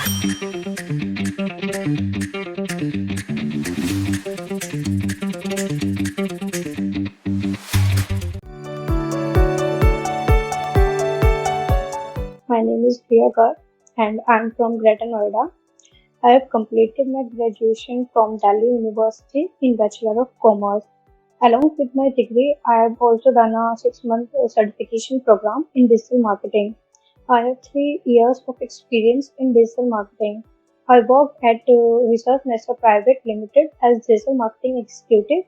My name is Priyakar and I'm from Greater Noida. I have completed my graduation from Delhi University in Bachelor of Commerce. Along with my degree, I have also done a 6 month certification program in digital marketing. I have 3 years of experience in digital marketing. I worked at Research Nesta Private Limited as digital marketing executive,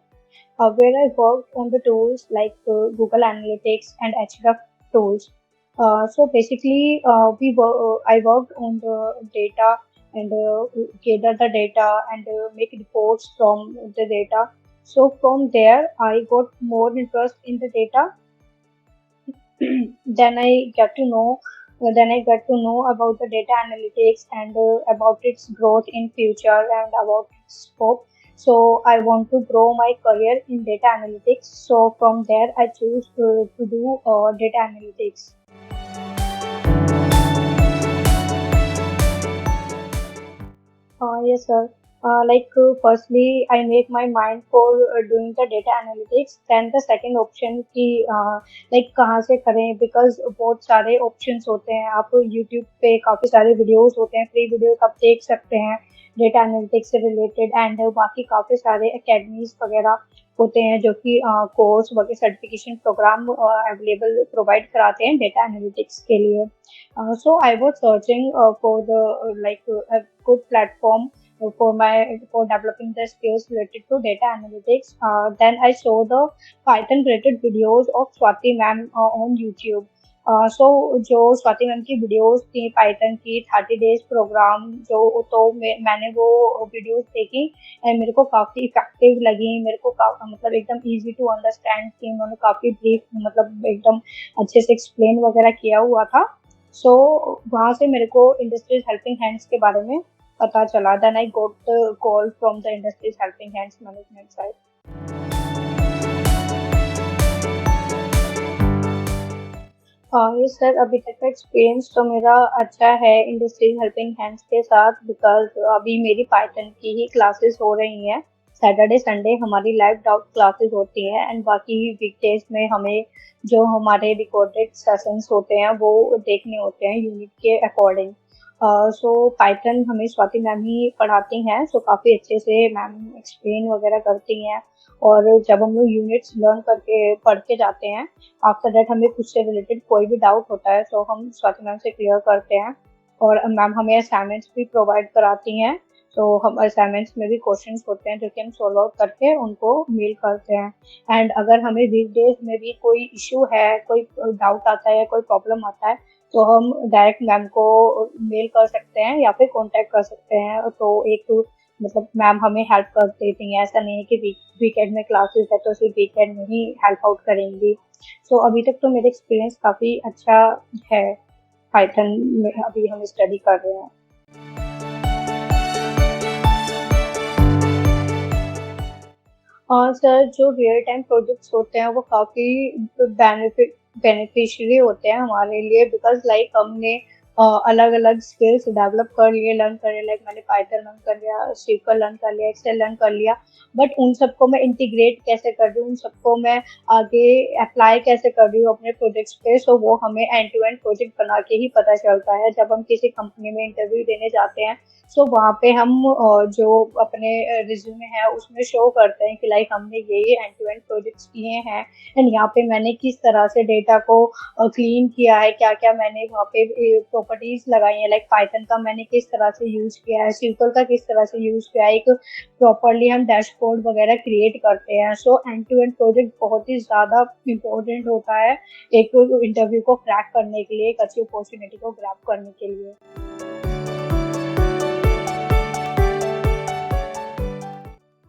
where I worked on the tools like Google Analytics and Href tools. So basically, I worked on the data and gather the data and make reports from the data. So from there, I got more interest in the data. then I get to know, then I get to know about the data analytics and about its growth in future and about its scope. So I want to grow my career in data analytics. So from there, I choose to do data analytics. Yes, sir. Firstly, I make my mind for doing the data analytics. Then the second option कि कहाँ से करें, because बहुत सारे options होते हैं. आप YouTube पे काफी सारे videos होते हैं, free videos आप देख सकते हैं data analytics से related, and बाकी काफी सारे academies वगैरह होते हैं जो कि कोर्स वगैरह सर्टिफिकेशन प्रोग्राम अवेलेबल प्रोवाइड कराते हैं डेटा एनालिटिक्स के लिए. So I was searching for the a good platform for developing the skills related to data analytics. Then I saw the Python related videos of Swati ma'am on YouTube. So जो Swati ma'am की videos थी Python की 30 days programme मैंने वो videos देखी and मेरे को काफ़ी इफेक्टिव लगी. मेरे को मतलब एकदम इजी टू अंडरस्टैंड थी. उन्होंने काफ़ी ब्रीफ मतलब एकदम अच्छे से एक्सप्लेन वगैरह किया हुआ था. सो वहाँ से मेरे को इंडस्ट्रीज हेल्पिंग हैंड्स के बारे में पता चला. Then I got the call from the industries helping hands management side. ये सर अभी तक का एक्सपीरियंस तो मेरा अच्छा है इंडस्ट्रीज हेल्पिंग हैंड्स के साथ, बिकॉज अभी मेरी पाइथन की ही क्लासेस हो रही हैं. सैटरडे संडे हमारी लाइव डाउट क्लासेस होती हैं एंड बाकी वीकडेज में हमें जो हमारे रिकॉर्डेड सेशंस होते हैं वो देखने होते हैं यूनिट के अकॉर्डिंग. सो पाइथन हमें स्वाति मैम ही पढ़ाती हैं. सो काफ़ी अच्छे से मैम एक्सप्लेन वगैरह करती हैं. और जब हम लोग यूनिट्स लर्न करके पढ़ के जाते हैं, आफ्टर दैट हमें कुछ से रिलेटेड कोई भी डाउट होता है तो हम स्वाति मैम से क्लियर करते हैं. और मैम हमें असाइनमेंट्स भी प्रोवाइड कराती हैं. तो हम असाइनमेंट्स में भी क्वेश्चंस होते हैं जो कि हम सॉल्व आउट करके उनको मेल करते हैं. एंड अगर हमें वीकडेज में भी कोई इशू है, कोई डाउट आता है, कोई प्रॉब्लम आता है, तो हम डायरेक्ट मैम को मेल कर सकते हैं या फिर कांटेक्ट कर सकते हैं. तो एक मतलब मैम हमें हेल्प कर देती हैं. ऐसा नहीं है कि वीकेंड में क्लासेस है तो सिर्फ वीकेंड में ही हेल्प आउट करेंगी. सो अभी तक तो मेरा एक्सपीरियंस काफ़ी अच्छा है. पाइथन में अभी हम स्टडी कर रहे हैं. और सर जो रियल टाइम प्रोजेक्ट्स होते हैं वो काफ़ी बेनिफिशियरी होते हैं हमारे लिए, बिकॉज लाइक हमने अलग अलग स्किल्स डेवलप कर लिए, लर्न कर लिए. लाइक मैंने पाइथन लर्न कर लिया, SQL लर्न कर लिया, एक्सेल लर्न कर लिया. बट उन सबको मैं इंटीग्रेट कैसे कर रही हूँ, उन सबको मैं आगे अप्लाई कैसे कर रही हूँ अपने प्रोजेक्ट्स पे. सो वो हमें एंड टू एंड प्रोजेक्ट बना के ही पता चलता है जब हम किसी कंपनी में इंटरव्यू देने जाते हैं. सो वहाँ पे हम जो अपने रिज्यूमे है उसमें शो करते हैं कि लाइक हमने ये एंड टू एंड प्रोजेक्ट्स किए हैं एंड यहाँ पे मैंने किस तरह से डेटा को क्लीन किया है, क्या क्या मैंने वहाँ पे प्रॉपर्टीज लगाई हैं. लाइक पाइथन का मैंने किस तरह से यूज किया है, SQL का किस तरह से यूज किया है. एक प्रॉपरली हम डैशबोर्ड वगैरह क्रिएट करते हैं. So end to end project बहुत ही ज़्यादा इम्पोर्टेंट होता है एक इंटरव्यू को क्रैक करने के लिए, एक अच्छी अपॉर्चुनिटी को ग्रैब करने के लिए.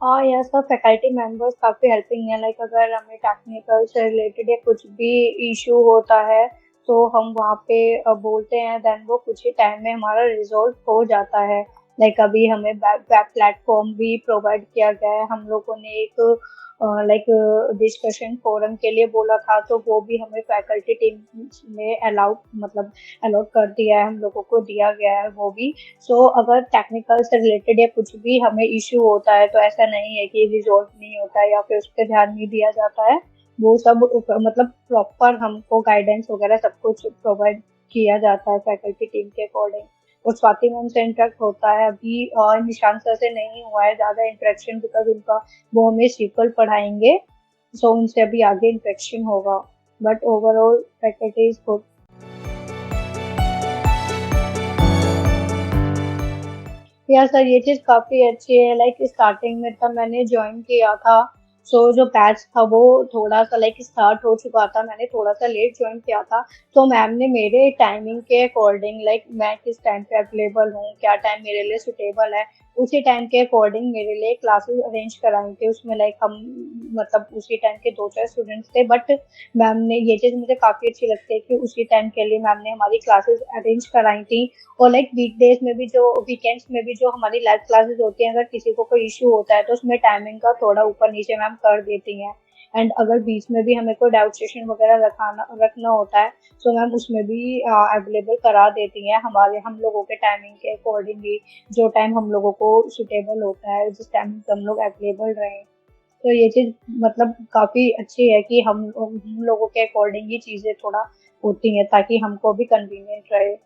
हाँ, यह सब फैकल्टी मेंबर्स काफ़ी हेल्पिंग है. लाइक अगर हमें टेक्निकल से रिलेटेड या कुछ भी इशू होता है तो हम वहाँ पे बोलते हैं, देन वो कुछ ही टाइम में हमारा रिजॉल्व हो जाता है. लाइक अभी हमें वेब वेब प्लेटफॉर्म भी प्रोवाइड किया गया है. हम लोगों ने एक लाइक डिस्कशन फोरम के लिए बोला था, तो वो भी हमें फैकल्टी टीम ने अलाउड मतलब अलॉट कर दिया है, हम लोगों को दिया गया है वो भी। सो अगर टेक्निकल से रिलेटेड या कुछ भी हमें इश्यू होता है तो ऐसा नहीं है कि रिजॉल्व नहीं होता है या फिर उस पर ध्यान नहीं दिया जाता है। वो सब मतलब प्रॉपर हमको गाइडेंस वगैरह सब कुछ प्रोवाइड किया जाता है फैकल्टी टीम के अकॉर्डिंग। और स्वाति मैम से इंटरेक्ट होता है अभी, और निशान सर से नहीं हुआ है ज्यादा इंटरेक्शन, बिकॉज उनका वो हमें सीक्वल पढ़ाएंगे, सो उनसे अभी आगे इंटरेक्शन होगा। But overall faculty is good. यार सर ये चीज काफी अच्छी है, लाइक स्टार्टिंग में तब मैंने ज्वाइन किया था, सो जो बैच था वो थोड़ा सा लाइक स्टार्ट हो चुका था, मैंने थोड़ा सा लेट ज्वाइन किया था। तो मैम ने मेरे टाइमिंग के अकॉर्डिंग, लाइक मैं किस टाइम पे अवेलेबल हूँ, क्या टाइम मेरे लिए सुटेबल है, उसी टाइम के अकॉर्डिंग मेरे लिए क्लासेस अरेंज कराई थी। उसमें लाइक हम मतलब उसी टाइम के दो चार स्टूडेंट्स थे, बट मैम ने ये चीज मुझे काफी अच्छी लगती है कि उसी टाइम के लिए मैम ने हमारी क्लासेस अरेंज कराई थी। और लाइक वीकडेज में भी जो वीकेंड्स में भी जो हमारी लाइव क्लासेस होती हैं, अगर किसी को कोई इशू होता है तो उसमें टाइमिंग का थोड़ा ऊपर नीचे मैम कर देती हैं। एंड अगर बीच में भी हमें कोई डाउट सेशन वगैरह रखना होता है, तो मैम उसमें भी अवेलेबल करा देती हैं हमारे हम लोगों के टाइमिंग के अकॉर्डिंगली, जो टाइम हम लोगों को सुटेबल होता है, जिस टाइम पे हम लोग अवेलेबल रहें। तो ये चीज मतलब काफी अच्छी है कि हम लोगों के अकॉर्डिंग ही चीजें थोड़ा होती हैं, ताकि हमको भी कन्वीनियंट रहे।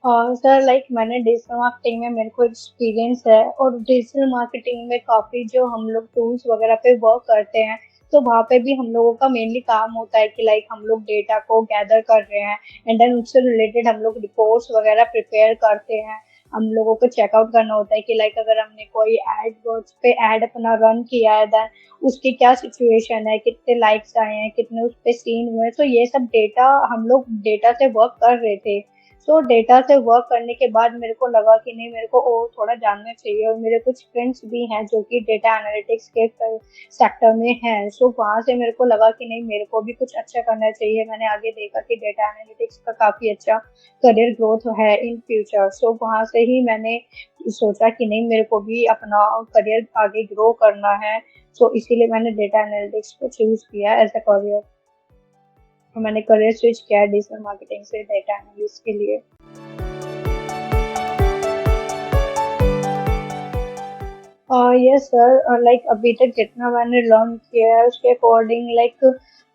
और सर लाइक मैंने डिजिटल मार्केटिंग में मेरे को एक्सपीरियंस है, और डिजिटल मार्केटिंग में काफ़ी जो हम लोग टूल्स वगैरह पे वर्क करते हैं, तो वहाँ पे भी हम लोगों का मेनली काम होता है कि लाइक हम लोग डेटा को गैदर कर रहे हैं, एंड देन उससे रिलेटेड हम लोग रिपोर्ट्स वगैरह प्रिपेयर करते हैं। हम लोगों को चेकआउट करना होता है कि लाइक अगर हमने कोई एड वर्ड्स पे एड अपना रन किया है, देन उसकी क्या सिचुएशन है, कितने लाइक्स आए हैं, कितने उस पे सीन हुए, तो ये सब डेटा हम लोग डेटा से वर्क कर रहे थे। सो डेटा से वर्क करने के बाद मेरे को लगा कि नहीं, मेरे को और थोड़ा जानना चाहिए, और मेरे कुछ फ्रेंड्स भी हैं जो कि डेटा एनालिटिक्स के सेक्टर में हैं। सो वहाँ से मेरे को लगा कि नहीं, मेरे को भी कुछ अच्छा करना चाहिए। मैंने आगे देखा कि डेटा एनालिटिक्स का काफ़ी अच्छा करियर ग्रोथ है इन फ्यूचर। सो वहाँ से ही मैंने सोचा कि नहीं, मेरे को भी अपना करियर आगे ग्रो करना है। सो इसीलिए मैंने डेटा एनालिटिक्स को चूज किया एज अ करियर। तो मैंने करियर स्विच किया है डिजिटल मार्केटिंग से डेटा एनालिस्ट के लिए। यस सर, लाइक अभी तक जितना मैंने लर्न किया है उसके अकॉर्डिंग, लाइक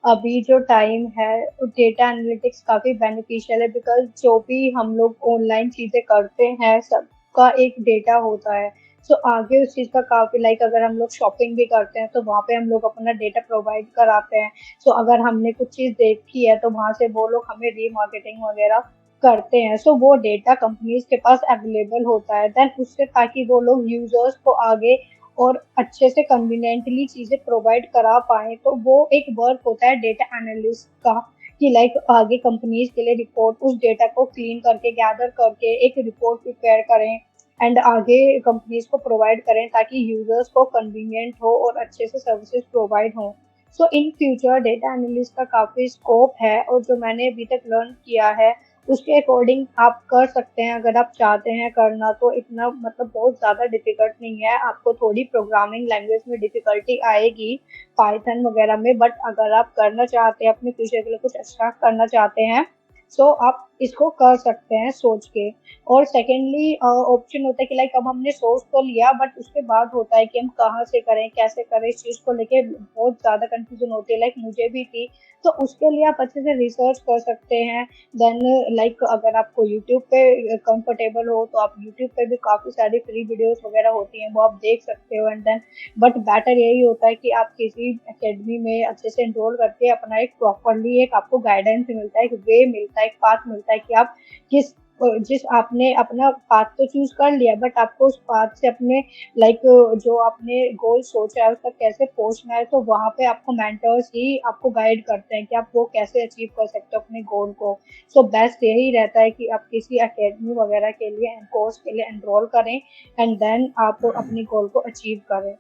अभी जो टाइम है डेटा एनालिटिक्स काफ़ी बेनिफिशियल है, बिकॉज जो भी हम लोग ऑनलाइन चीज़ें करते हैं सबका एक डेटा होता है। सो आगे उस चीज़ का काफ़ी, लाइक अगर हम लोग शॉपिंग भी करते हैं तो वहाँ पे हम लोग अपना डेटा प्रोवाइड कराते हैं। सो अगर हमने कुछ चीज़ देखी है तो वहाँ से वो लोग हमें रीमार्केटिंग वगैरह करते हैं। सो वो डेटा कंपनीज के पास अवेलेबल होता है, देन उससे ताकि वो लोग यूजर्स को आगे और अच्छे से कन्वीनियंटली चीजें प्रोवाइड करा पाए, तो वो एक वर्क होता है डेटा एनालिस्ट का, कि लाइक आगे कंपनीज के लिए रिपोर्ट उस डेटा को क्लीन करके गैदर करके एक रिपोर्ट प्रिपेयर करें, एंड आगे कंपनीज को प्रोवाइड करें ताकि यूजर्स को कन्वीनियंट हो और अच्छे से सर्विसेज प्रोवाइड हो। सो इन फ्यूचर डेटा एनालिस्ट का काफ़ी स्कोप है, और जो मैंने अभी तक लर्न किया है उसके अकॉर्डिंग आप कर सकते हैं। अगर आप चाहते हैं करना तो इतना मतलब बहुत ज़्यादा डिफिकल्ट नहीं है, आपको थोड़ी प्रोग्रामिंग लैंग्वेज में डिफिकल्टी आएगी, पाइथन वगैरह में, बट अगर आप करना चाहते हैं अपने फ्यूचर के लिए कुछ अच्छा करना चाहते हैं, सो आप इसको कर सकते हैं सोच के। और सेकेंडली ऑप्शन होता है कि लाइक अब हमने सोच तो लिया, बट उसके बाद होता है कि हम कहाँ से करें कैसे करें, इस चीज़ को लेके बहुत ज़्यादा कंफ्यूजन होती है, लाइक मुझे भी थी। तो उसके लिए आप अच्छे से रिसर्च कर सकते हैं। देन लाइक अगर आपको यूट्यूब पे कंफर्टेबल हो तो आप यूट्यूब पे भी काफ़ी सारी फ्री वीडियोस वगैरह होती हैं, वो आप देख सकते हो। एंड देन बट बेटर यही होता है कि आप किसी एकेडमी में अच्छे से एनरोल करके अपना एक प्रॉपरली एक आपको गाइडेंस मिलता है, एक वे मिलता है, एक पाथ मिलता है कि आप किस जिस आपने अपना पाथ तो चूज कर लिया, बट आपको उस पाथ से अपने लाइक जो आपने गोल सोचा है उस तक कैसे पहुंचना है, तो वहाँ पे आपको मेंटर्स ही आपको गाइड करते हैं कि आप वो कैसे अचीव कर सकते हो अपने गोल को। सो बेस्ट यही रहता है कि आप किसी एकेडमी वगैरह के लिए कोर्स के लिए एनरोल करें, एंड देन आप अपनी गोल को अचीव करें।